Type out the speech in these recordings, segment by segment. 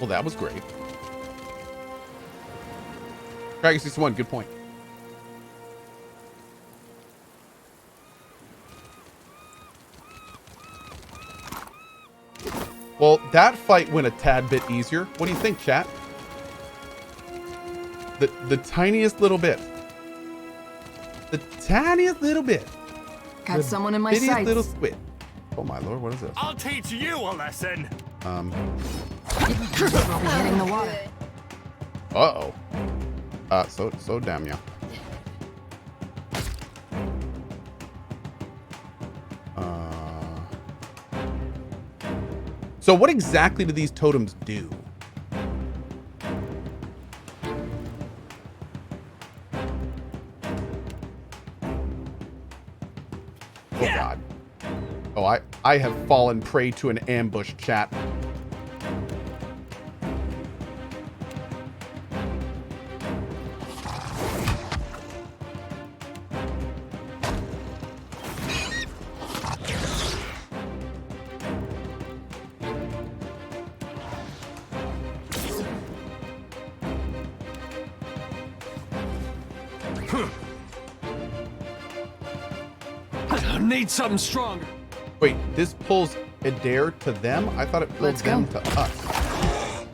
Well, that was great. Dragon 61, good point. Well, that fight went a tad bit easier. What do you think, chat? The tiniest little bit. The tiniest little bit. Got someone in my sights. Little squid. Oh my lord, what is this? I'll teach you a lesson. We'll be hitting the water. Uh-oh. So damn ya. So what exactly do these totems do? Oh god. Oh, I have fallen prey to an ambush, chat. I need something stronger. Wait, this pulls Adair to them? I thought it pulled Let's them go. to us.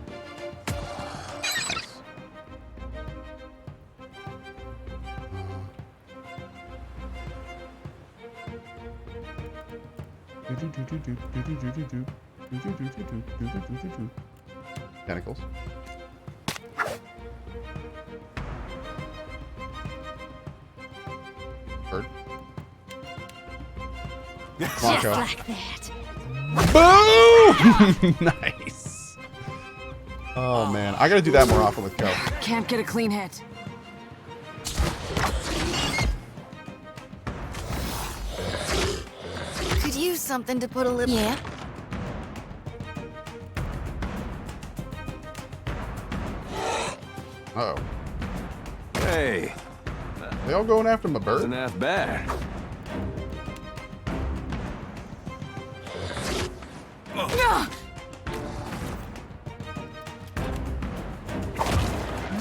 Tentacles. Bird. Come on, Cohh. Like that. Boom! Nice. Oh man, I gotta do that more often with Cohh. Can't get a clean hit. Could use something to put a little. Yeah. Uh oh. Hey, They all going after my bird? wasn't that bad.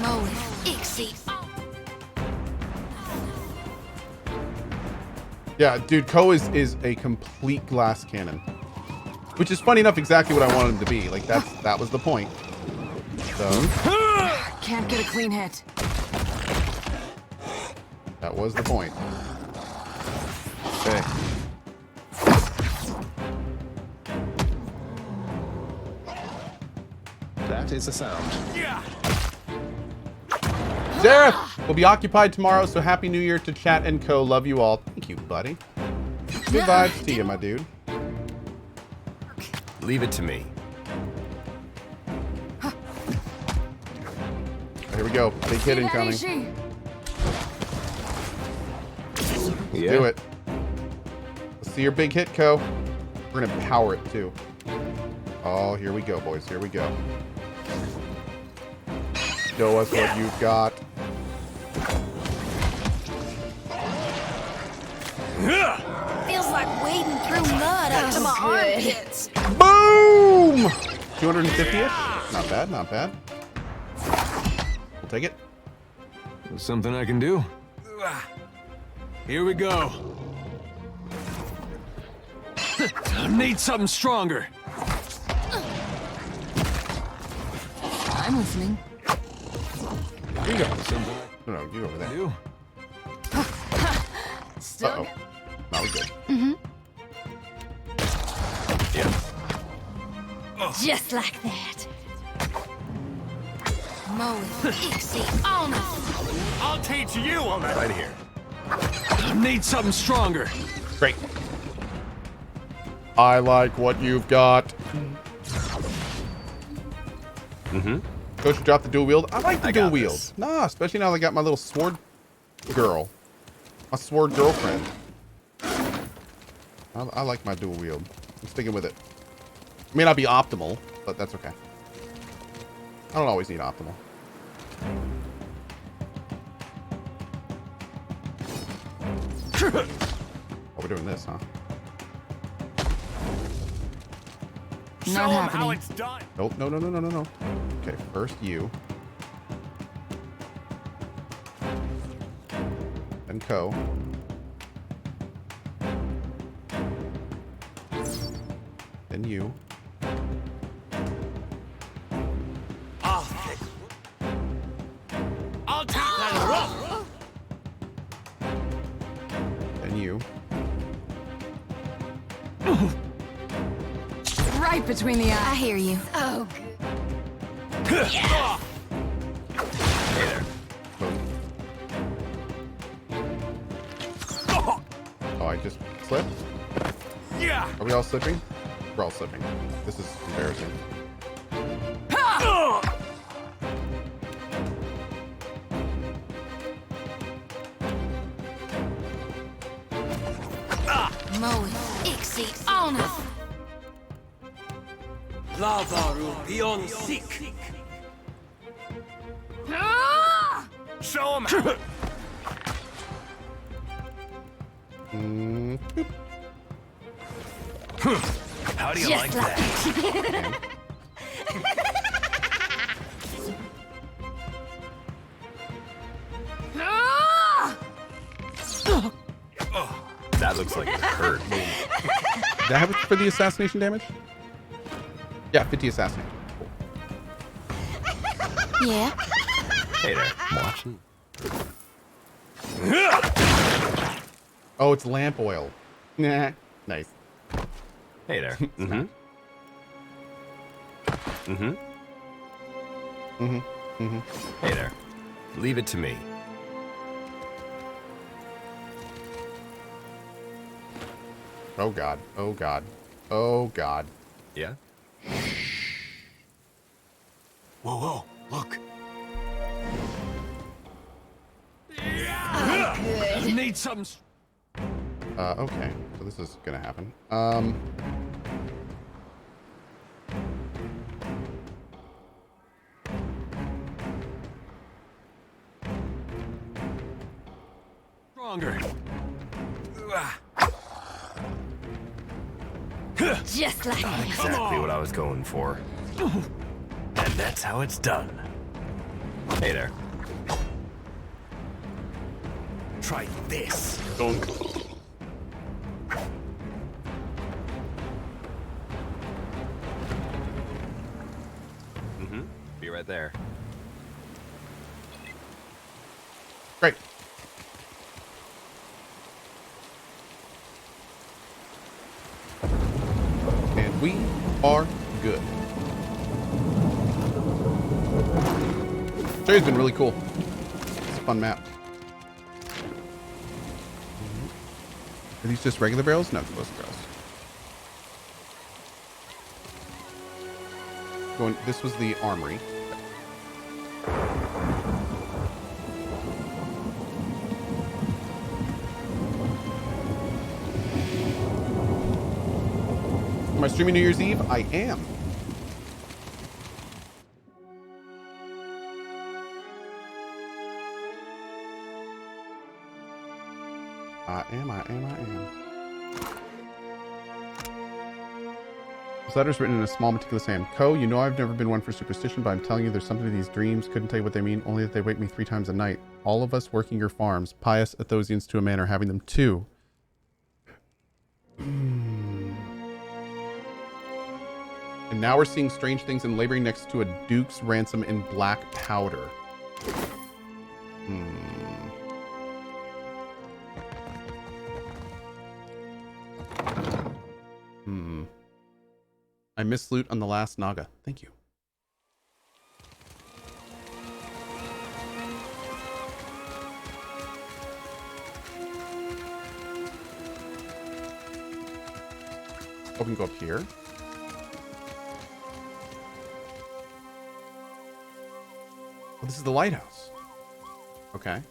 Mow it. Ixie. Yeah, dude, Cohh is a complete glass cannon. Which is funny enough exactly what I wanted him to be. Like that was the point. So Can't get a clean hit. that was the point. Hey, that is a sound. Yeah. Zareth will be occupied tomorrow, so happy new year to chat and Cohh. Love you all. Thank you, buddy. Good vibes to you, my dude. Leave it to me. Here we go. Big hit incoming. Yeah. Do it. Let's see your big hit, Cohh. We're gonna power it too. Oh, here we go, boys. Here we go. Show us what you've got. Feels like wading through mud up to my armpits. Boom! 250-ish? Not bad, not bad. We'll take it. There's something I can do. Here we go. I need something stronger. I'm listening. Here you go. Something No, you over I there. can do. Still Uh-oh. That was good. Yeah. Just like that. Mow it. Ixie. On it. I'll teach you a lesson. Right here. I need something stronger. Great. I like what you've got. Coach, you dropped the dual wield. I like the I dual got wield. this. Nah, especially now I got my little sword girl. My sword girlfriend. I like my dual wield. I'm sticking with it. It may not be optimal, but that's okay. I don't always need optimal. Oh, we're doing this, huh? Not happening. Nope, no, no, no, no, no, no. Okay, first you. Then Cohh. Then you. I'll take that. Then you. Right between the I eyes. hear you. Oh, good. Cohh. Oh, I just slipped? Yeah. Are we all slipping? We're all slipping. This is embarrassing. Moe, Ixi, on it. Lavaru beyond sick. Show him how. Boop. How do you Just like like that? That looks like it hurt. Did that have it for the assassination damage? Yeah, 50 assassination. Yeah. Hey there, I'm watching. Oh, it's lamp oil. Nah. Nice. Hey there. Mm-hmm. Mm-hmm. Mm-hmm. Mm-hmm. Hey there. Leave it to me. Oh god. Oh god. Oh god. Yeah? Whoa, whoa, look. Good. Need some. Okay. So this is gonna happen. Stronger. Just like that. Exactly what I was going for. And that's how it's done. Hey there. Try this. Mm-hmm. Be right there. Great. And we are good. Today's been really cool. It's a fun map. Are these just regular barrels? No, explosive barrels. This was the armory. Am I streaming New Year's Eve? I am. I am. This letter is written in a small, meticulous hand. Cohh, you know I've never been one for superstition, but I'm telling you there's something to these dreams. Couldn't tell you what they mean, only that they wake me 3 times a night. All of us working your farms, pious Eothasians to a man, are having them too. And now we're seeing strange things and laboring next to a duke's ransom in black powder. I missed loot on the last naga. Thank you. Oh, we can go up here. Oh, this is the lighthouse. Okay.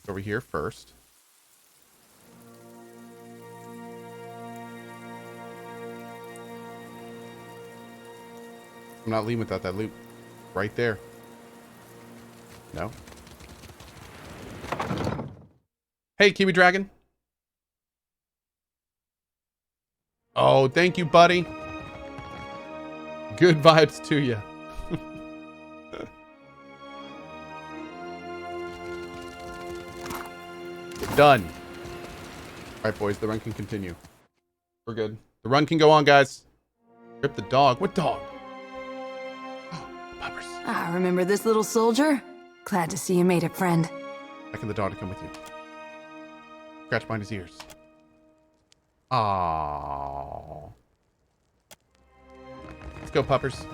Over here first. I'm not leaving without that loot. Right there. No. Hey, Kiwi Dragon. Oh, Oh, thank you, buddy. Good vibes to you. Done. All right, boys, the run can continue. We're good. The run can go on, guys. Rip the dog. What dog? Oh, puppers. Ah, remember this little soldier? Glad to see you made it, friend. Beckon the dog to come with you. Scratch behind his ears. Aww. Let's go, puppers.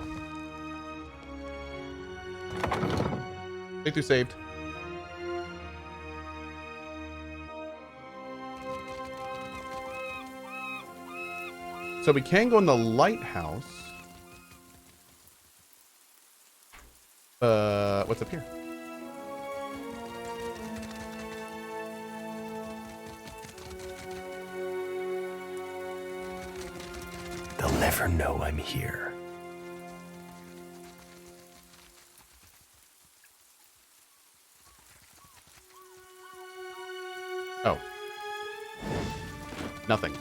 Breakthrough saved. So we can go in the lighthouse. What's up here? They'll never know I'm here. Oh. Nothing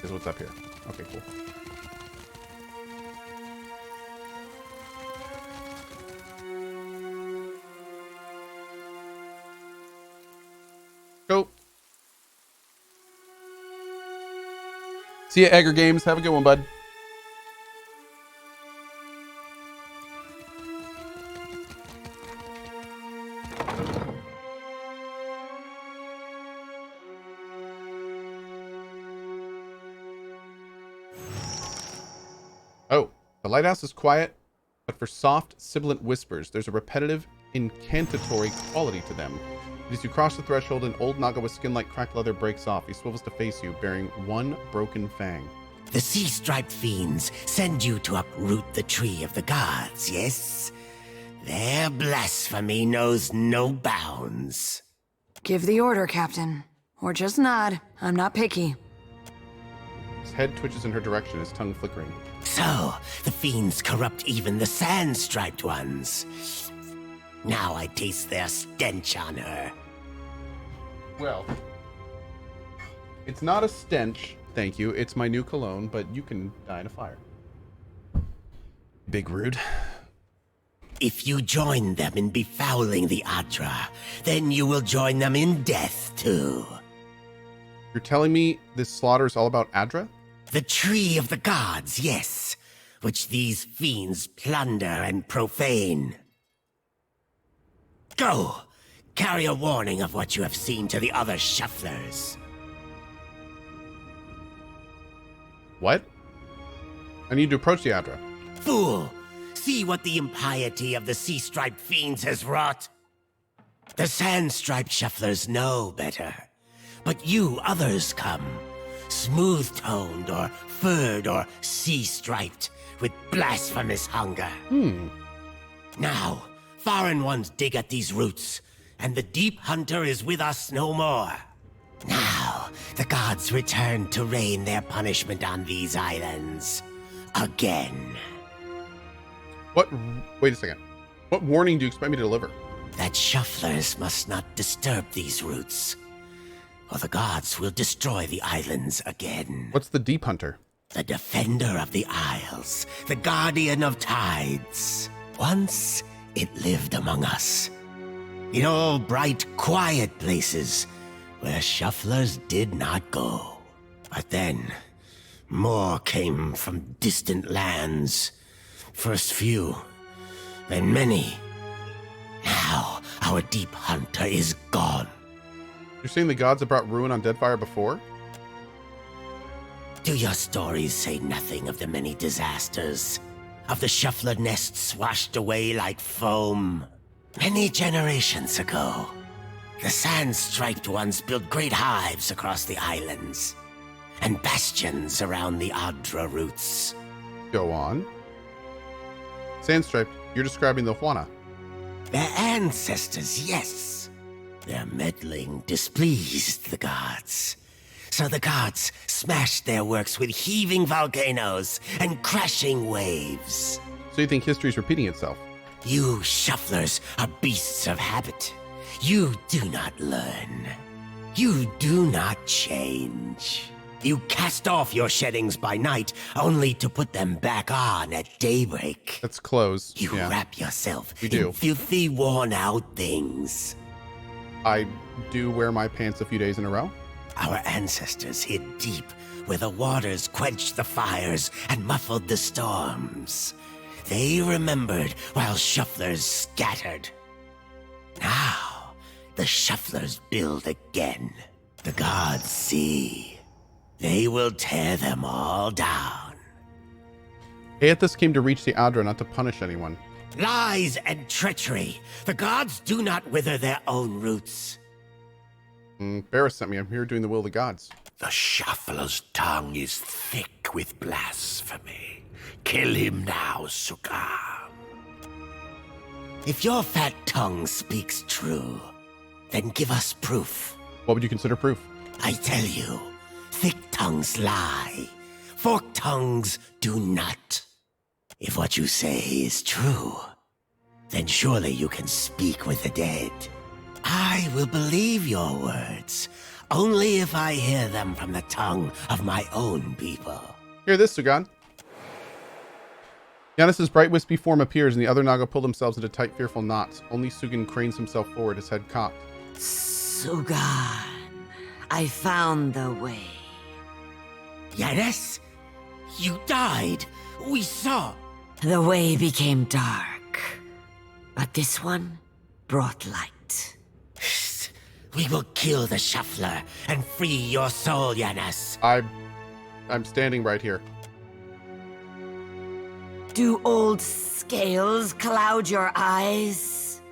is what's up here. Okay, cool. Go. See ya, Egger Games. Have a good one, bud. Oh, the lighthouse is quiet, but for soft, sibilant whispers, there's a repetitive, incantatory quality to them. As you cross the threshold, an old naga with skin like cracked leather breaks off. He swivels to face you, bearing one broken fang. The sea-striped fiends send you to uproot the tree of the gods, yes? Their blasphemy knows no bounds. Give the order, Captain. Or just nod. I'm not picky. His head twitches in her direction, his tongue flickering. So, the fiends corrupt even the sand-striped ones. Now I taste their stench on her. Well, it's not a stench, thank you. It's my new cologne, but you can die in a fire. Big rude. If you join them in befouling the Adra, then you will join them in death, too. You're telling me this slaughter is all about Adra? The tree of the gods, yes, which these fiends plunder and profane. Go! Carry a warning of what you have seen to the other shufflers. What? I need to approach the Adra. Fool! See what the impiety of the sea-striped fiends has wrought? The sand-striped shufflers know better. But you others come. Smooth-toned or furred or sea-striped with blasphemous hunger. Now, foreign ones dig at these roots, and the deep hunter is with us no more. Now, the gods return to rain their punishment on these islands. Again. What? Wait a second. What warning do you expect me to deliver? That shufflers must not disturb these roots, or the gods will destroy the islands again. What's the Deep Hunter? The defender of the isles, the guardian of tides. Once, it lived among us. In all bright, quiet places where shufflers did not go. But then, more came from distant lands. First few, then many. Now, our deep hunter is gone. You're saying the gods have brought ruin on Deadfire before? Do your stories say nothing of the many disasters? Of the shuffler nests washed away like foam? Many generations ago, the sand-striped ones built great hives across the islands, and bastions around the Adra roots. Go on. Sandstriped, you're describing the Juana. Their ancestors, yes. Their meddling displeased the gods. So the gods smashed their works with heaving volcanoes and crashing waves. So you think history's repeating itself? You shufflers are beasts of habit. You do not learn. You do not change. You cast off your sheddings by night, only to put them back on at daybreak. That's clothes. You yeah. wrap yourself We do. in filthy, worn-out things. I do wear my pants a few days in a row. Our ancestors hid deep where the waters quenched the fires and muffled the storms. They remembered while shufflers scattered. Now, the shufflers build again. The gods see. They will tear them all down. Eothas came to reach the Adra, not to punish anyone. Lies and treachery. The gods do not wither their own roots. Barris sent me. I'm here doing the will of the gods. The shuffler's tongue is thick with blasphemy. Kill him now, Sugaan. If your fat tongue speaks true, then give us proof. What would you consider proof? I tell you, thick tongues lie. Forked tongues do not. If what you say is true, then surely you can speak with the dead. I will believe your words, only if I hear them from the tongue of my own people. Hear this, Sugaan. Giannis's bright wispy form appears, and the other Naga pull themselves into tight, fearful knots. Only Sugaan cranes himself forward, his head cocked. Sugaan, I found the way. Yanis, you died. We saw. The way became dark, but this one brought light. We will kill the shuffler and free your soul, Yanis. I'm standing right here. Do old scales cloud your eyes?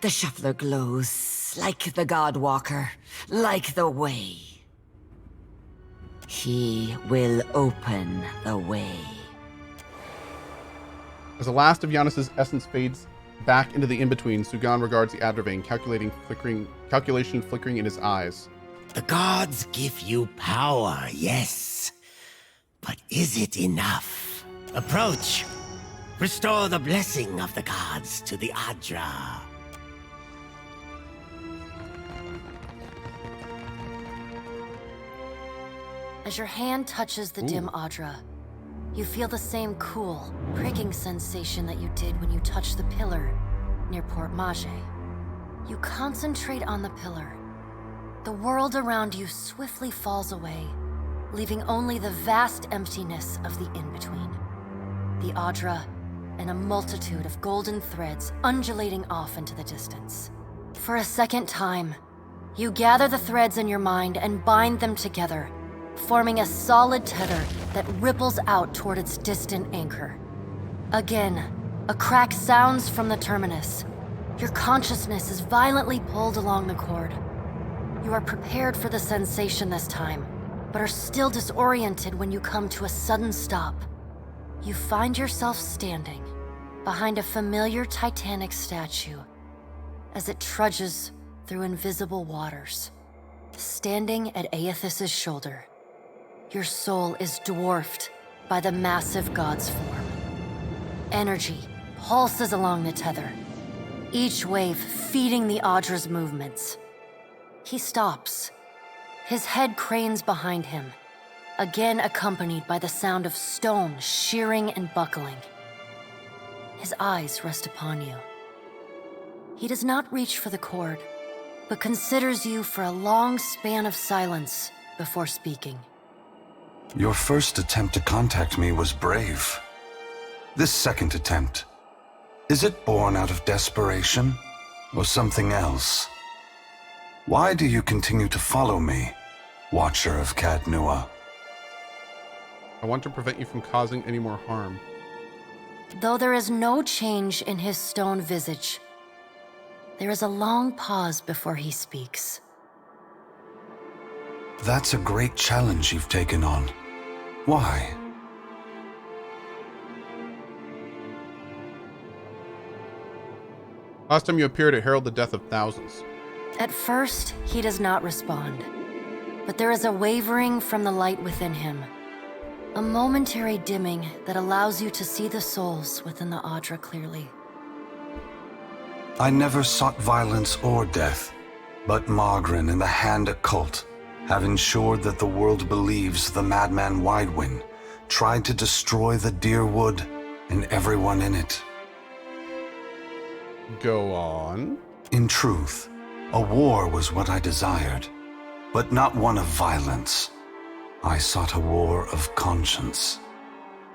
The shuffler glows like the God Walker, like the way. He will open the way. As the last of Giannis's essence fades back into the in-between, Sugaan regards the Adravane, calculation flickering in his eyes. The gods give you power, yes. But is it enough? Approach. Restore the blessing of the gods to the Adra. As your hand touches the dim Adra, you feel the same cool, pricking sensation that you did when you touched the pillar near Port Mage. You concentrate on the pillar. The world around you swiftly falls away, leaving only the vast emptiness of the in-between. The Adra and a multitude of golden threads undulating off into the distance. For a second time, you gather the threads in your mind and bind them together, forming a solid tether that ripples out toward its distant anchor. Again, a crack sounds from the terminus. Your consciousness is violently pulled along the cord. You are prepared for the sensation this time, but are still disoriented when you come to a sudden stop. You find yourself standing behind a familiar Titanic statue as it trudges through invisible waters. Standing at Eothas' shoulder, your soul is dwarfed by the massive god's form. Energy pulses along the tether, each wave feeding the Adra's movements. He stops. His head cranes behind him, again accompanied by the sound of stone shearing and buckling. His eyes rest upon you. He does not reach for the cord, but considers you for a long span of silence before speaking. Your first attempt to contact me was brave. This second attempt, is it born out of desperation or something else? Why do you continue to follow me, Watcher of Cadnua? I want to prevent you from causing any more harm. Though there is no change in his stone visage, there is a long pause before he speaks. That's a great challenge you've taken on. Why? Last time you appeared, it heralded the death of thousands. At first, he does not respond, but there is a wavering from the light within him. A momentary dimming that allows you to see the souls within the Adra clearly. I never sought violence or death, but Margren and the Hand Occult have ensured that the world believes the madman Widewind tried to destroy the Deerwood and everyone in it. Go on. In truth, a war was what I desired, but not one of violence. I sought a war of conscience.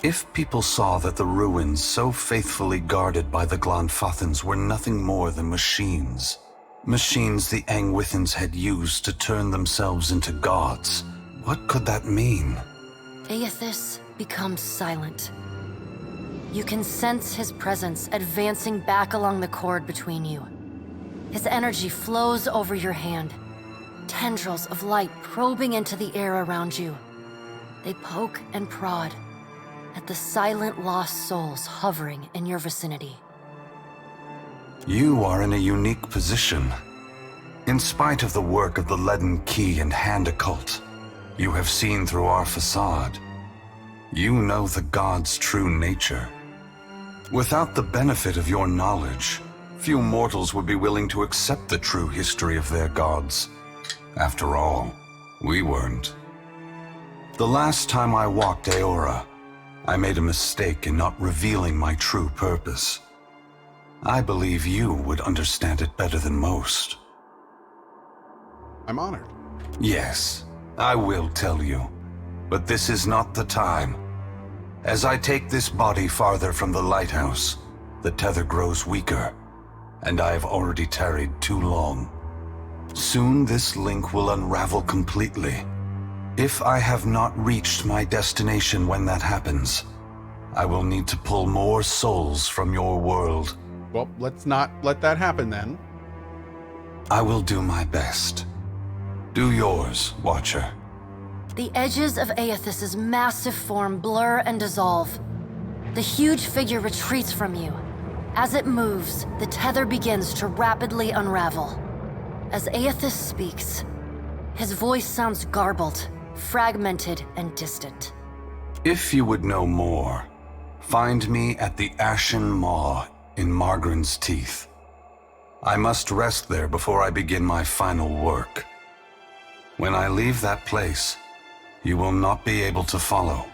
If people saw that the ruins so faithfully guarded by the Glanfathans were nothing more than machines the Angwithans had used to turn themselves into gods, what could that mean? Eothas becomes silent. You can sense his presence advancing back along the cord between you. His energy flows over your hand, tendrils of light probing into the air around you. They poke and prod at the silent lost souls hovering in your vicinity. You are in a unique position. In spite of the work of the Leaden Key and Hand Occult, you have seen through our facade. You know the gods' true nature. Without the benefit of your knowledge, few mortals would be willing to accept the true history of their gods. After all, we weren't. The last time I walked Eora, I made a mistake in not revealing my true purpose. I believe you would understand it better than most. I'm honored. Yes, I will tell you, but this is not the time. As I take this body farther from the lighthouse, the tether grows weaker, and I have already tarried too long. Soon this link will unravel completely. If I have not reached my destination when that happens, I will need to pull more souls from your world. Well, let's not let that happen then. I will do my best. Do yours, Watcher. The edges of Eothas' massive form blur and dissolve. The huge figure retreats from you. As it moves, the tether begins to rapidly unravel. As Eothas speaks, his voice sounds garbled, fragmented, and distant. If you would know more, find me at the Ashen Maw in Margren's Teeth. I must rest there before I begin my final work. When I leave that place, you will not be able to follow.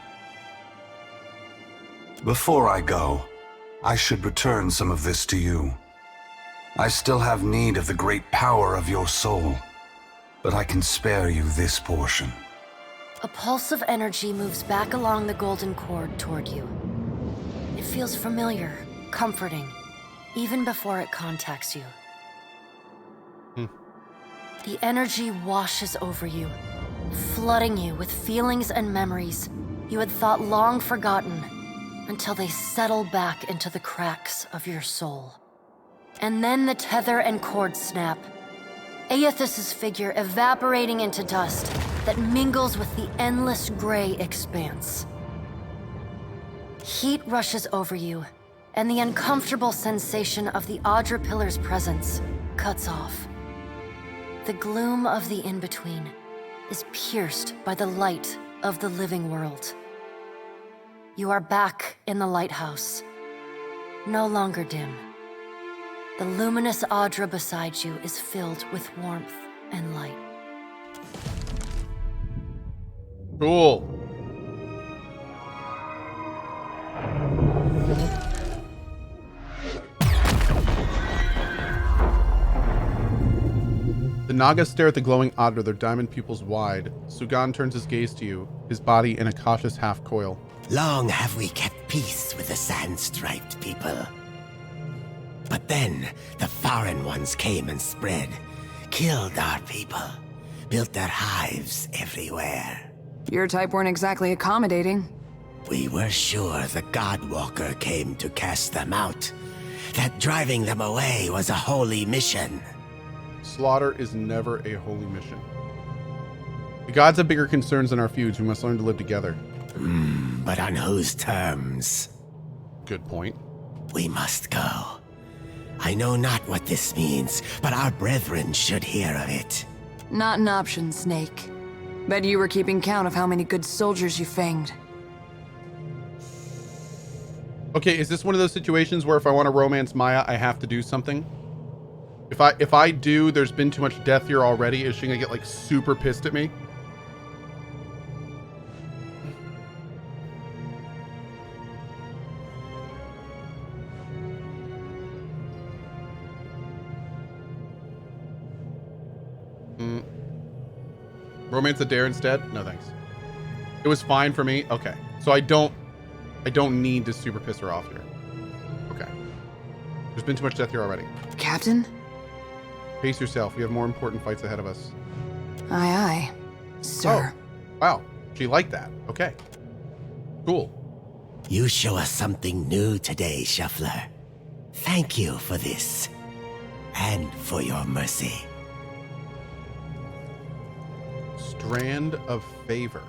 Before I go, I should return some of this to you. I still have need of the great power of your soul, but I can spare you this portion. A pulse of energy moves back along the golden cord toward you. It feels familiar, comforting, even before it contacts you. The energy washes over you, flooding you with feelings and memories you had thought long forgotten until they settle back into the cracks of your soul. And then the tether and cord snap, Eothas' figure evaporating into dust that mingles with the endless gray expanse. Heat rushes over you, and the uncomfortable sensation of the Audra Pillar's presence cuts off. The gloom of the in-between is pierced by the light of the living world. You are back in the lighthouse, no longer dim. The luminous Audra beside you is filled with warmth and light. Cool. The Naga stare at the glowing Audra, their diamond pupils wide. Sugaan turns his gaze to you, his body in a cautious half-coil. Long have we kept peace with the sand-striped people. But then, the foreign ones came and spread, killed our people, built their hives everywhere. Your type weren't exactly accommodating. We were sure the Godwalker came to cast them out, that driving them away was a holy mission. Slaughter is never a holy mission. The gods have bigger concerns than our feuds. We must learn to live together. But on whose terms? Good point. We must go. I know not what this means, but our brethren should hear of it. Not an option, Snake. Bet you were keeping count of how many good soldiers you fanged. Okay, is this one of those situations where if I want to romance Maya, I have to do something? If I do, there's been too much death here already. Is she gonna get like super pissed at me? Romance a dare instead? No thanks. It was fine for me. Okay. So I don't need to super piss her off here. Okay. There's been too much death here already. Captain? Pace yourself. We have more important fights ahead of us. Aye, aye. Sir. Oh, wow. She liked that. Okay. Cool. You show us something new today, Shuffler. Thank you for this. And for your mercy. Strand of Favor.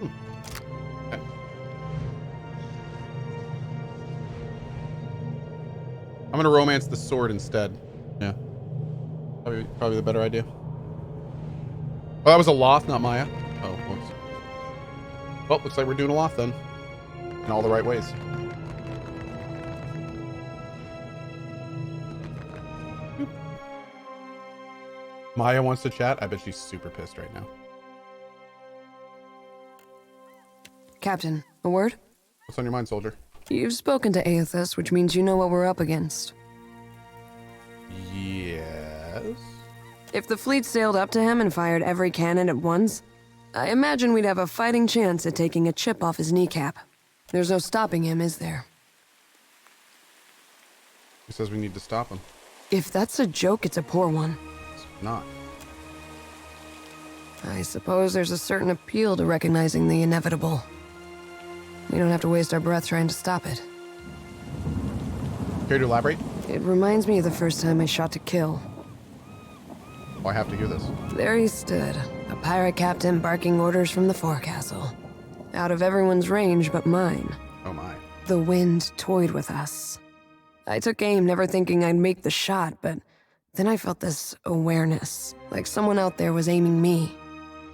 Okay. I'm gonna romance the sword instead. Yeah. Probably the better idea. Oh, that was a Loth, not Maya. Oh, whoops. Well, looks like we're doing a Loth then. In all the right ways. Boop. Maya wants to chat. I bet she's super pissed right now. Captain, a word? What's on your mind, soldier? You've spoken to Eothas, which means you know what we're up against. Yes. If the fleet sailed up to him and fired every cannon at once, I imagine we'd have a fighting chance at taking a chip off his kneecap. There's no stopping him, is there? He says we need to stop him. If that's a joke, it's a poor one. It's not. I suppose there's a certain appeal to recognizing the inevitable. We don't have to waste our breath trying to stop it. Care to elaborate? It reminds me of the first time I shot to kill. Oh, I have to hear this. There he stood, a pirate captain barking orders from the forecastle. Out of everyone's range but mine. Oh my. The wind toyed with us. I took aim, never thinking I'd make the shot, but then I felt this awareness, like someone out there was aiming me.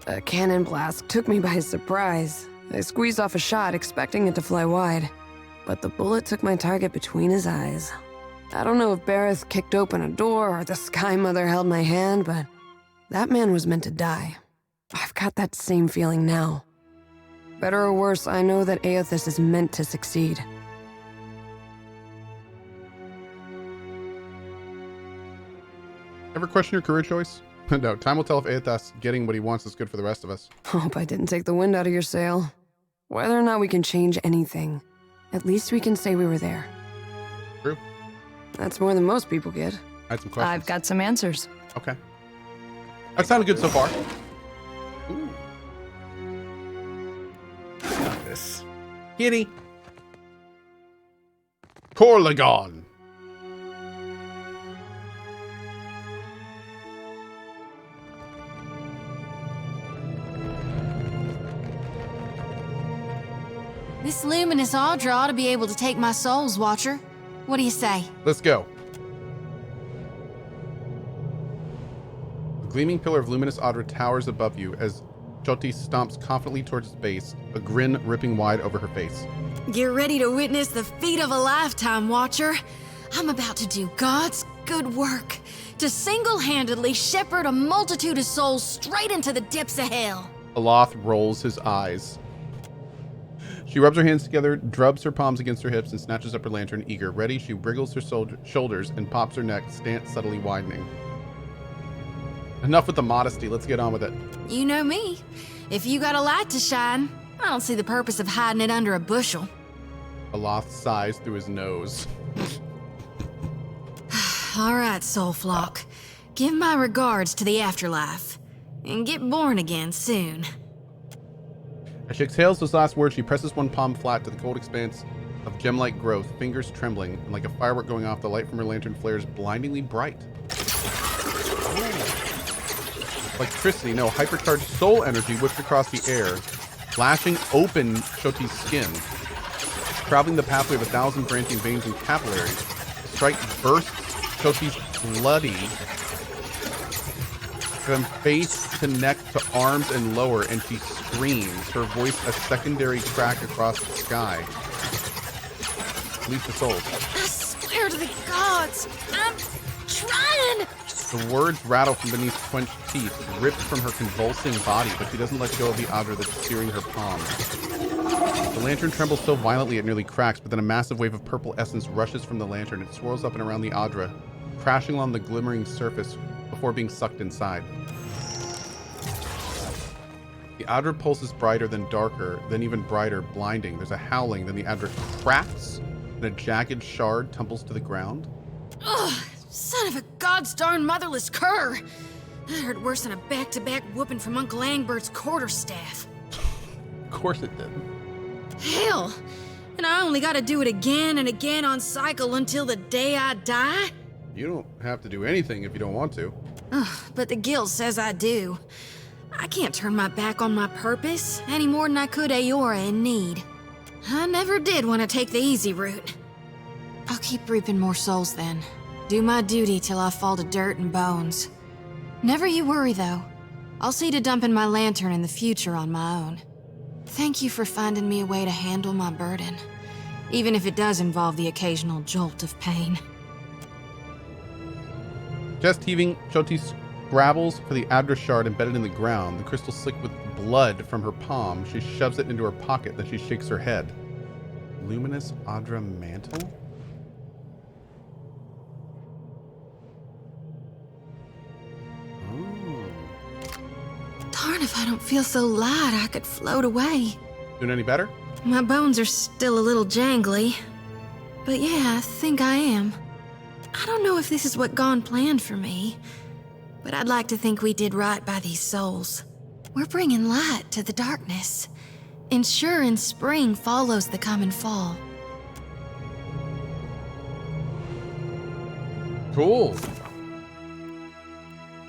A cannon blast took me by surprise. I squeezed off a shot, expecting it to fly wide, but the bullet took my target between his eyes. I don't know if Bareth kicked open a door or the Sky Mother held my hand, but that man was meant to die. I've got that same feeling now. Better or worse, I know that Eothas is meant to succeed. Ever question your career choice? No, time will tell if Eothas getting what he wants is good for the rest of us. Hope I didn't take the wind out of your sail. Whether or not we can change anything, at least we can say we were there. True. That's more than most people get. I had some questions. I've got some answers. Okay. That sounded good so far. Ooh. Got this. Kitty. Corlagon. This luminous Audra ought to be able to take my soul's watcher. What do you say? Let's go. The gleaming pillar of luminous Audra towers above you as Xoti stomps confidently towards its base, a grin ripping wide over her face. Get ready to witness the feat of a lifetime, Watcher. I'm about to do God's good work, to single-handedly shepherd a multitude of souls straight into the depths of hell. Eothas rolls his eyes. She rubs her hands together, drubs her palms against her hips, and snatches up her lantern, eager. Ready, she wriggles her shoulders and pops her neck, stance subtly widening. Enough with the modesty, let's get on with it. You know me. If you got a light to shine, I don't see the purpose of hiding it under a bushel. Eothas sighs through his nose. All right, soul flock. Give my regards to the afterlife. And get born again soon. As she exhales those last words, she presses one palm flat to the cold expanse of gem-like growth, fingers trembling, and like a firework going off, the light from her lantern flares blindingly bright. Electricity, no, hypercharged soul energy whipped across the air, lashing open Xoti's skin, traveling the pathway of 1,000 branching veins and capillaries. The strike bursts Xoti's bloody from face to neck to arms and lower, and she screams, her voice a secondary crack across the sky. Release the souls. I swear to the gods, I'm trying! The words rattle from beneath clenched teeth, ripped from her convulsing body, but she doesn't let go of the Audra that's searing her palm. The lantern trembles so violently it nearly cracks, but then a massive wave of purple essence rushes from the lantern. It swirls up and around the Audra, crashing along the glimmering surface before being sucked inside. The Adra pulses brighter, then darker, then even brighter, blinding. There's a howling, then the Adra cracks, and a jagged shard tumbles to the ground. Ugh, son of a god's darn motherless cur! That hurt worse than a back-to-back whooping from Uncle Angbert's quarterstaff. Of course it did. Hell! And I only gotta do it again and again on cycle until the day I die? You don't have to do anything if you don't want to. Ugh, but the guild says I do. I can't turn my back on my purpose any more than I could Eora in need. I never did want to take the easy route. I'll keep reaping more souls then. Do my duty till I fall to dirt and bones. Never you worry though. I'll see to dumping my lantern in the future on my own. Thank you for finding me a way to handle my burden, even if it does involve the occasional jolt of pain. Chest heaving, Xoti scrabbles for the Adra shard embedded in the ground. The crystal slick with blood from her palm. She shoves it into her pocket, then she shakes her head. Luminous Adra mantle? Darn if I don't feel so light I could float away. Doing any better? My bones are still a little jangly. But yeah, I think I am. I don't know if this is what Gone planned for me, but I'd like to think we did right by these souls. We're bringing light to the darkness, ensuring spring follows the coming fall. Cool.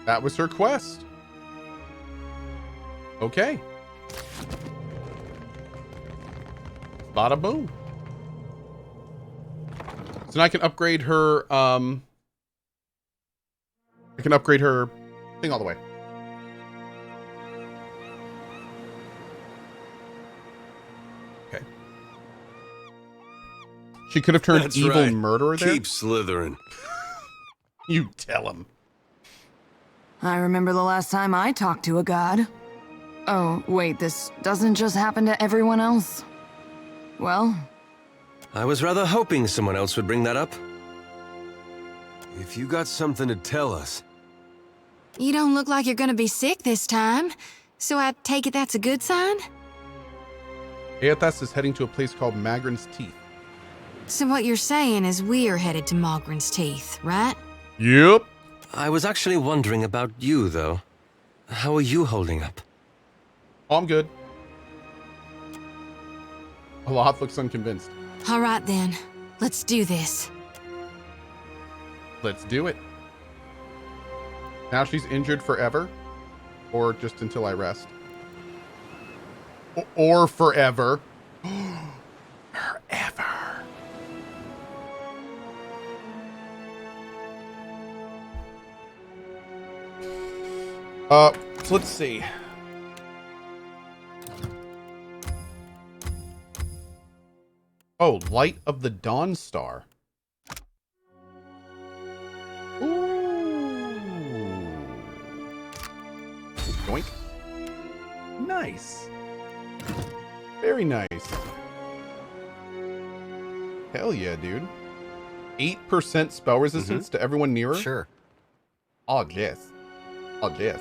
That was her quest. Okay. Bada boom. So now I can upgrade her, I can upgrade her thing all the way. Okay. She could have turned That's evil right. murderer there. Keep slithering. You tell him. I remember the last time I talked to a god. Oh, wait, this doesn't just happen to everyone else? Well, I was rather hoping someone else would bring that up. If you got something to tell us. You don't look like you're gonna be sick this time, so I take it that's a good sign? Eothas is heading to a place called Magrin's Teeth. So what you're saying is we're headed to Malgren's Teeth, right? Yep. I was actually wondering about you, though. How are you holding up? Oh, I'm good. Aloth looks unconvinced. All right then, let's do this. Let's do it. Now she's injured forever? Or just until I rest? Or forever. Forever. So let's see. Oh, Light of the Dawn Star. Ooh. Yoink. Nice. Very nice. Hell yeah, dude. 8% spell resistance to everyone nearer? Sure. Oh, yes. Oh, yes.